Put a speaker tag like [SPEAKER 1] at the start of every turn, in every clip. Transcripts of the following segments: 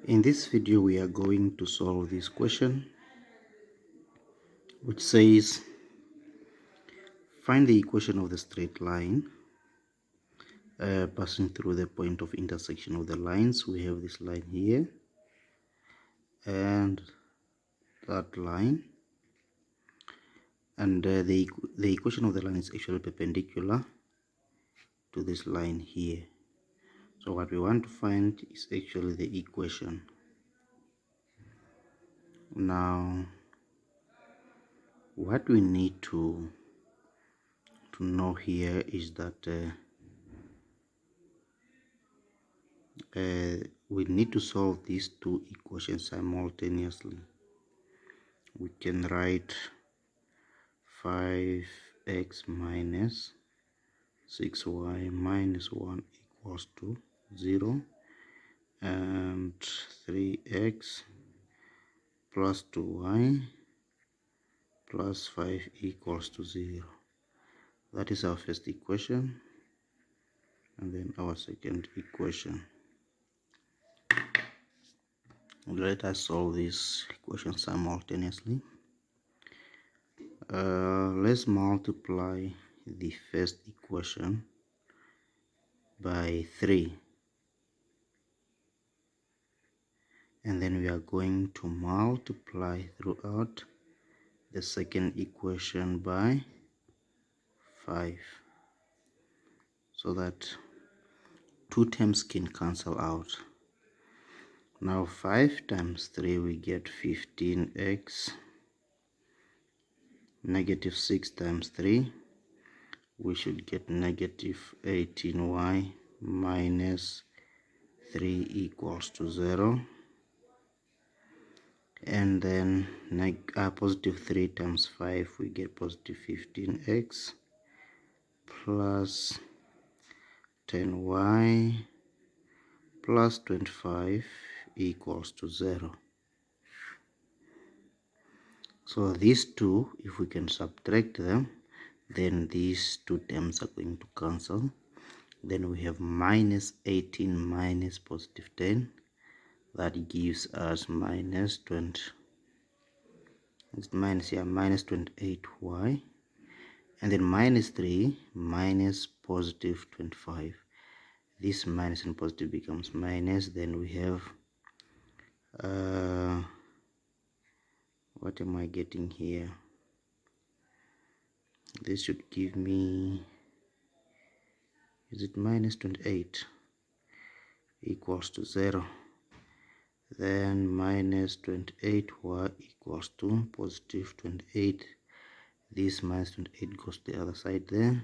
[SPEAKER 1] In this video we are going to solve this question, which says find the equation of the straight line passing through the point of intersection of the lines. We have this line here and that line, and the equation of the line is actually perpendicular to this line here. So what we want to find is actually the equation. Now what we need to know here is that we need to solve these two equations simultaneously. We can write 5x minus 6y minus 1 equals to 0, and 3x plus 2y plus 5 equals to 0. That is our first equation, and then our second equation. Let us solve this equation simultaneously. Let's multiply the first equation by 3, and then we are going to multiply throughout the second equation by 5, so that two terms can cancel out. Now 5 times 3 we get 15x, negative 6 times 3 we should get negative 18y minus 3 equals to 0, and then positive 3 times 5 we get positive 15x plus 10y plus 25 equals to 0. So these two, if we can subtract them, then these two terms are going to cancel. Then we have minus 18 minus positive 10. That gives us minus 20. It's minus 28y. And then minus 3 minus positive 25. This minus and positive becomes minus. Then we have what am I getting here? This should give me, is it minus 28 equals to 0. Then minus 28y equals to positive 28. This minus 28 goes to the other side there.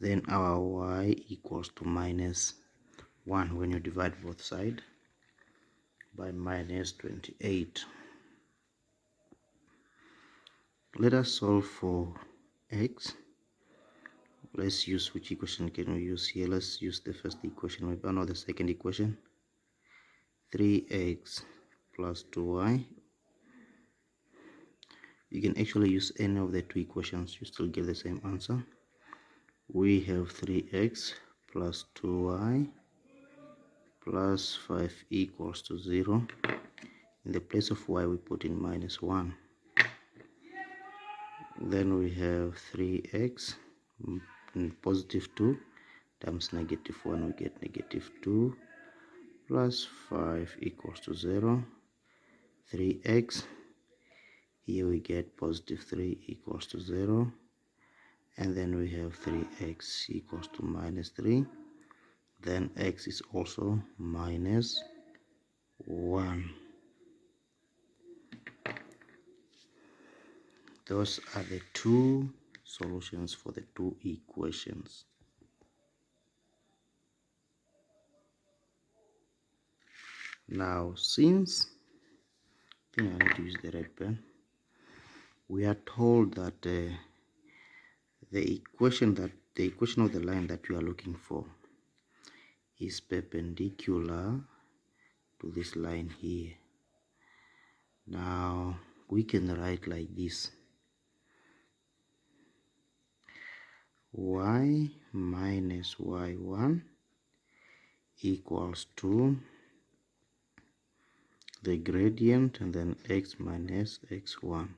[SPEAKER 1] Then our y equals to minus 1 when you divide both sides by minus 28. Let us solve for x. Let's use, which equation can we use here? Let's use the first equation. The second equation. 3x plus 2y. You can actually use any of the two equations, you still get the same answer. We have 3x plus 2y plus 5 equals to 0. In the place of y we put in minus 1. Then we have 3x positive 2 times negative 1, we get negative 2 plus 5 equals to 0. 3x, here we get positive 3 equals to 0, and then we have 3x equals to minus 3. Then x is also minus 1. Those are the two solutions for the two equations. Now, since I think I need to use the red pen, we are told that the equation of the line that we are looking for is perpendicular to this line here. Now we can write like this: y minus y1 equals to the gradient, and then x minus x1.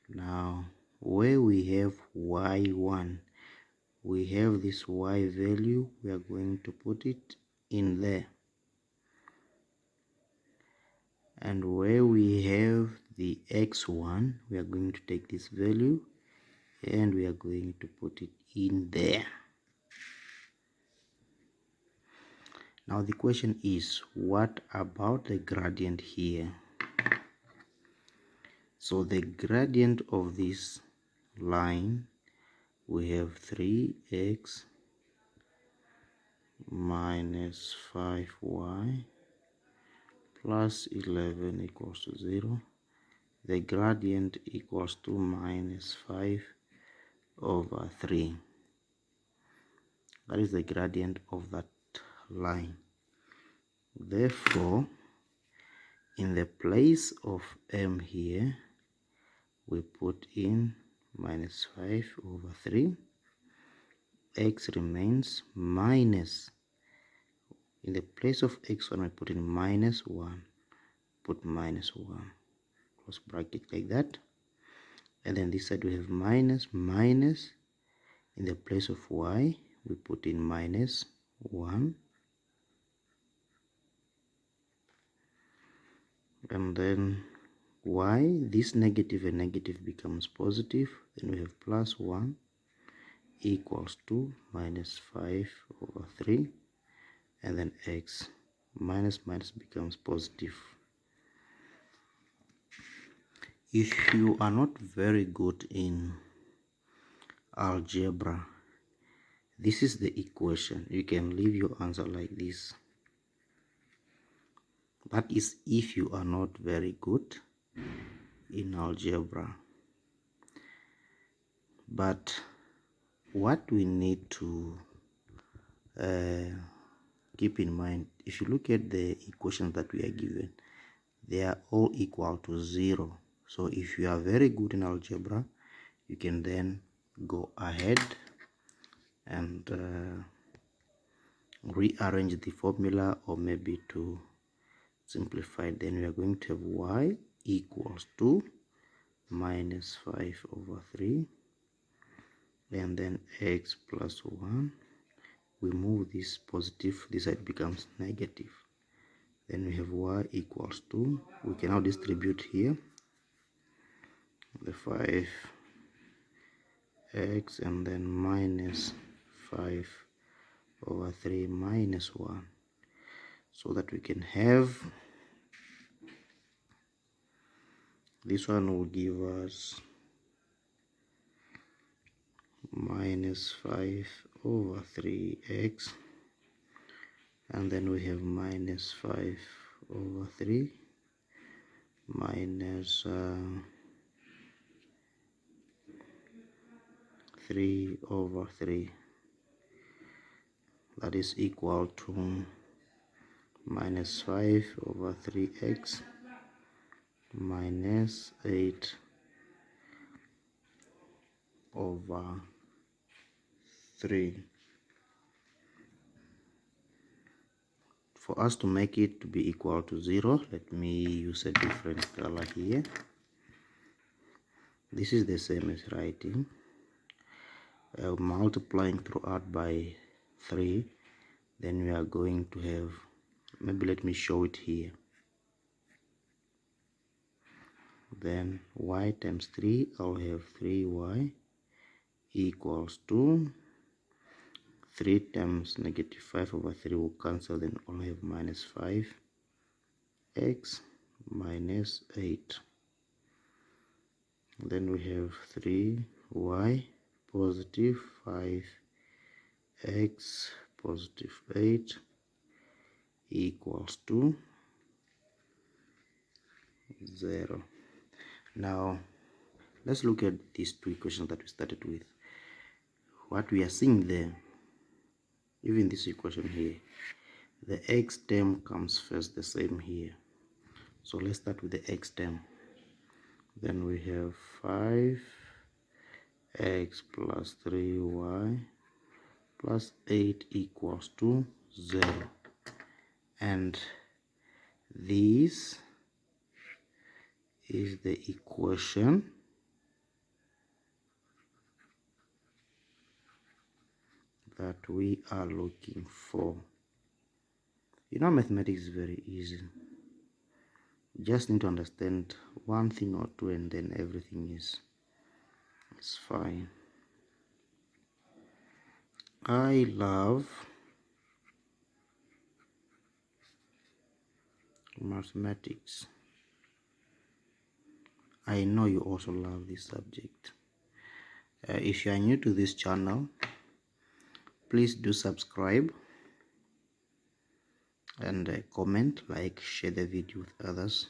[SPEAKER 1] Now where we have y1, we have this y value, we are going to put it in there, and where we have the x1, we are going to take this value and we are going to put it in there. Now the question is, what about the gradient here? So the gradient of this line, we have 3x minus 5y plus 11 equals to 0. The gradient equals to minus 5 over 3. That is the gradient of that line. Therefore, in the place of m here, we put in minus 5 over 3. X remains minus, in the place of x1 we put in minus 1, put minus 1, close bracket like that, and then this side we have minus, in the place of y we put in minus 1, and then y, this negative and negative becomes positive, then we have plus 1 equals to minus 5 over 3, and then x minus becomes positive. If you are not very good in algebra, this is the equation. You can leave your answer like this. That is if you are not very good in algebra. But what we need to keep in mind, if you look at the equations that we are given, they are all equal to 0. So if you are very good in algebra, you can then go ahead and rearrange the formula, or maybe to simplify. Then we are going to have y equals to minus 5 over 3, and then x plus 1. We move this positive, this side becomes negative. Then we have y equals to, we can now distribute here the 5x, and then minus 5 over 3 minus 1, so that we can have, this one will give us minus 5 over 3x, and then we have minus 5 over 3 minus 3 over 3. That is equal to minus 5 over 3x minus 8 over 3. For us to make it to be equal to 0, let me use a different color here. This is the same as writing multiplying throughout by 3. Then we are going to have, maybe let me show it here. Then y times 3, I'll have 3y equals to 3 times negative 5 over 3 will cancel, then I'll have minus 5x minus 8. Then we have 3y positive 5x positive 8 equals to 0. Now let's look at these two equations that we started with. What we are seeing there, even this equation here, the x term comes first, the same here. So let's start with the x term. Then we have 5x plus 3y plus 8 equals to 0. and this is the equation that we are looking for. You know, mathematics is very easy. You just need to understand one thing or two, and then everything is fine. I love mathematics. I know you also love this subject. If you are new to this channel, please do subscribe and comment, like, share the video with others.